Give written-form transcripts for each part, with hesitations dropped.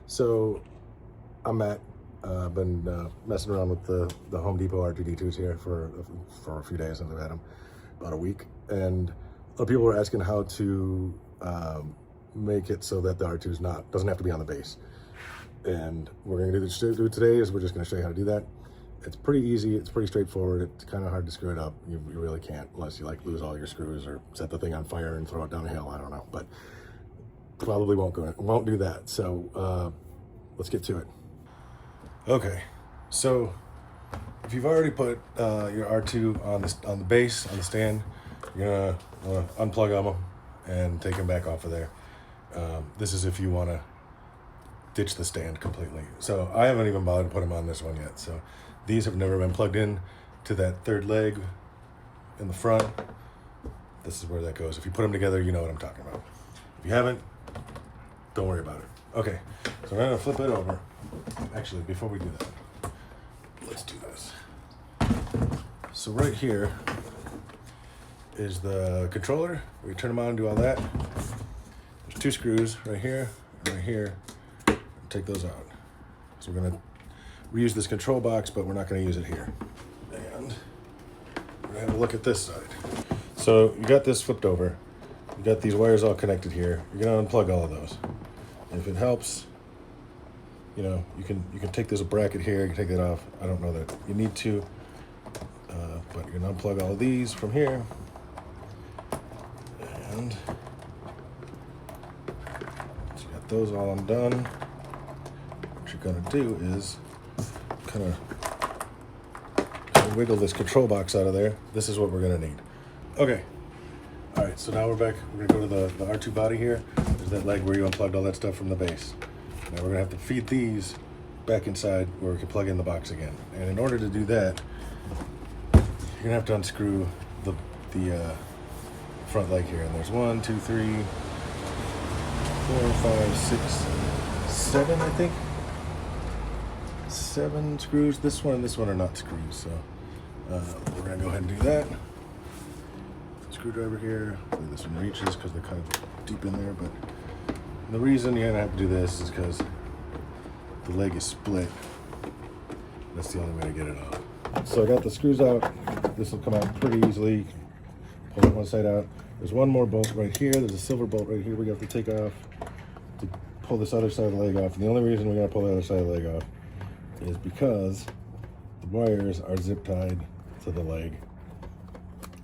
So I'm Matt. I've been messing around with the Home Depot R2-D2s here for a few days, and I've had them about a week. And a lot of people were asking how to make it so that the R2 doesn't have to be on the base. And we're going to do today is we're just going to show you how to do that. It's pretty easy. It's pretty straightforward. It's kind of hard to screw it up. You really can't, unless you like lose all your screws or set the thing on fire and throw it down a hill. I don't know, but probably won't do that. So let's get to it. Okay, so if you've already put your R2 on the base, on the stand, you're gonna unplug them and take them back off of there. This is if you want to ditch the stand completely. So I haven't even bothered to put them on this one yet. So these have never been plugged in to that third leg in the front. This is where that goes. If you put them together, you know what I'm talking about. If you haven't, don't worry about it. Okay, so I'm gonna flip it over. Actually, before we do that, let's do this. So right here is the controller. We turn them on and do all that. There's two screws right here and right here. Take those out. So we're gonna reuse this control box, but we're not gonna use it here. And we're gonna have a look at this side. So you got this flipped over. You got these wires all connected here. You're gonna unplug all of those. And if it helps, you know, you can take this bracket here, you can take that off. I don't know that you need to, but you're gonna unplug all of these from here. And so you got those all undone. What you're gonna do is kind of wiggle this control box out of there. This is what we're gonna need. Okay. All right, so now we're back. We're gonna go to the R2 body here. There's that leg where you unplugged all that stuff from the base. Now we're gonna have to feed these back inside where we can plug in the box again. And in order to do that, you're gonna have to unscrew the front leg here. And there's 1, 2, 3, 4, 5, 6, 7, I think. 7 screws. This one and this one are not screws, so we're gonna go ahead and do that. Screwdriver here. This one reaches because they're kind of deep in there, but the reason you're gonna have to do this is because the leg is split. That's the only way to get it off. So I got the screws out. This will come out pretty easily. Pull that one side out. There's one more bolt right here. There's a silver bolt right here we have to take off to pull this other side of the leg off. And the only reason we're gonna pull the other side of the leg off is because the wires are zip tied to the leg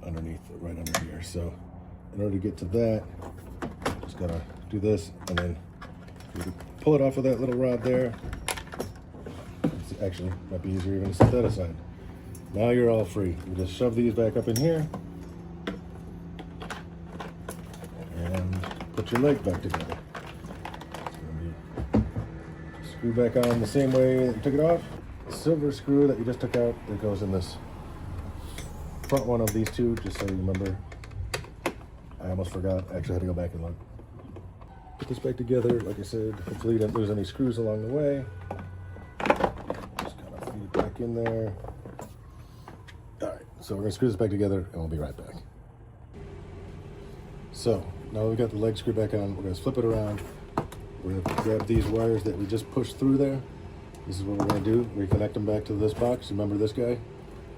underneath, right under here. So in order to get to that, just gotta do this, and then you can pull it off with that little rod there. It's actually might be easier even to set that aside. Now you're all free. You just shove these back up in here and put your leg back together. It's gonna be screw back on the same way that you took it off. The silver screw that you just took out, that goes in this front one of these two, just so you remember. I almost forgot. I actually had to go back and look. Put this back together, like I said. Hopefully you didn't lose any screws along the way. Just kind of feed it back in there. All right, so we're gonna screw this back together and we'll be right back. So now we've got the leg screwed back on, we're gonna flip it around. We're gonna grab these wires that we just pushed through there. This is what we're gonna do. Reconnect them back to this box. Remember this guy?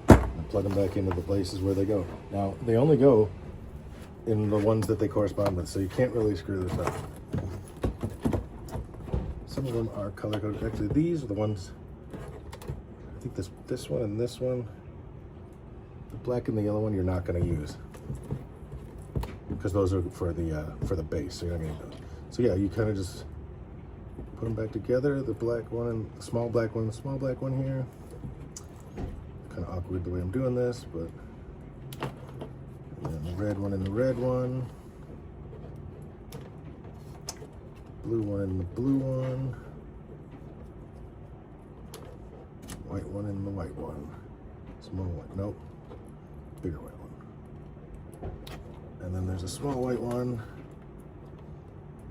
And plug them back into the places where they go. Now, they only go in the ones that they correspond with, so you can't really screw this up. Some of them are color coded. Actually, these are the ones, I think this one and this one, the black and the yellow one you're not gonna use, because those are for the base, so you're not gonna use those. So yeah, you kind of just put them back together, the black one and the small black one, here. Kind of awkward the way I'm doing this, but and then the red one and the red one, blue one and the blue one, white one and the white one, small white, nope, bigger white one, and then there's a small white one.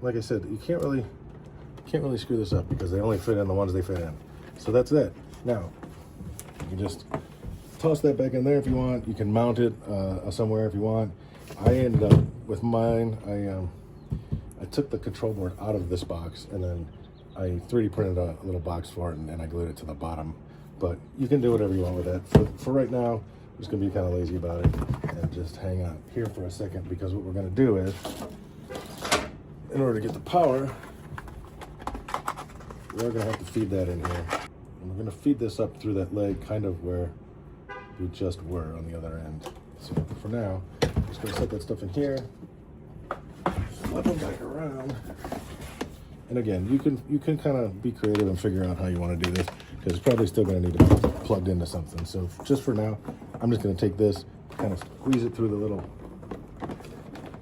Like I said, you can't really screw this up because they only fit in the ones they fit in. So that's it. Now you can just toss that back in there if you want. You can mount it somewhere if you want. I ended up with mine, I took the control board out of this box and then I 3D printed a little box for it, and I glued it to the bottom. But you can do whatever you want with that. For right now, I'm just gonna be kind of lazy about it and just hang out here for a second, because what we're gonna do is, in order to get the power, we're gonna have to feed that in here. And we're gonna feed this up through that leg, kind of where we just were on the other end. So for now, I'm just gonna set that stuff in here, flip them back around. And again, you can kind of be creative and figure out how you want to do this, because it's probably still going to need to be plugged into something. So just for now, I'm just going to take this, kind of squeeze it through the little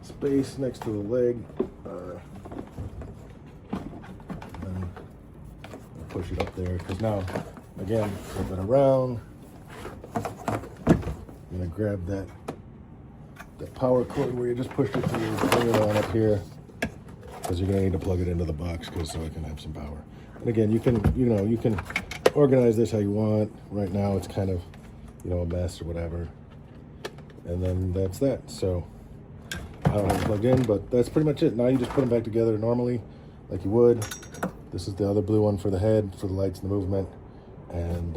space next to the leg, and then push it up there. Because now, again, flip it around. I'm going to grab that power cord where you just pushed it through, bring it on up here, because you're going to need to plug it into the box so it can have some power. And again, you can organize this how you want. Right now it's kind of, a mess or whatever. And then that's that. So I don't have it plugged in, but that's pretty much it. Now you just put them back together normally, like you would. This is the other blue one for the head, for the lights and the movement. And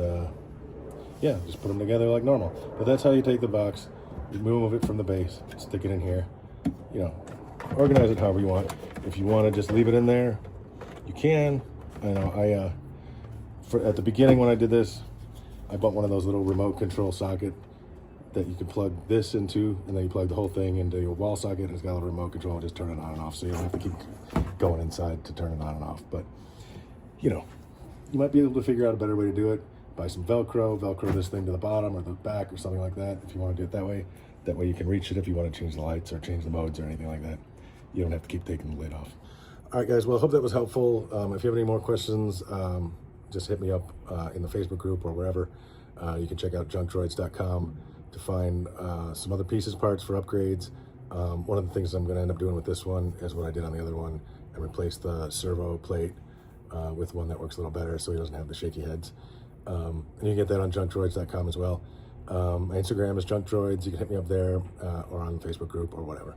yeah, just put them together like normal. But that's how you take the box, you remove it from the base, stick it in here, organize it however you want. If you want to just leave it in there, you can. I know at the beginning when I did this, I bought one of those little remote control socket that you can plug this into, and then you plug the whole thing into your wall socket, and it's got a little remote control and just turn it on and off, so you don't have to keep going inside to turn it on and off. But you might be able to figure out a better way to do it. Buy some Velcro this thing to the bottom or the back or something like that if you want to do it that way. That way you can reach it if you want to change the lights or change the modes or anything like that. You don't have to keep taking the lid off. All right, guys, well, I hope that was helpful. If you have any more questions, just hit me up in the Facebook group or wherever. You can check out junkdroids.com to find some other pieces, parts for upgrades. One of the things I'm going to end up doing with this one is what I did on the other one, and replace the servo plate with one that works a little better so he doesn't have the shaky heads. And you can get that on junkdroids.com as well. My Instagram is junkdroids. You can hit me up there or on the Facebook group or whatever.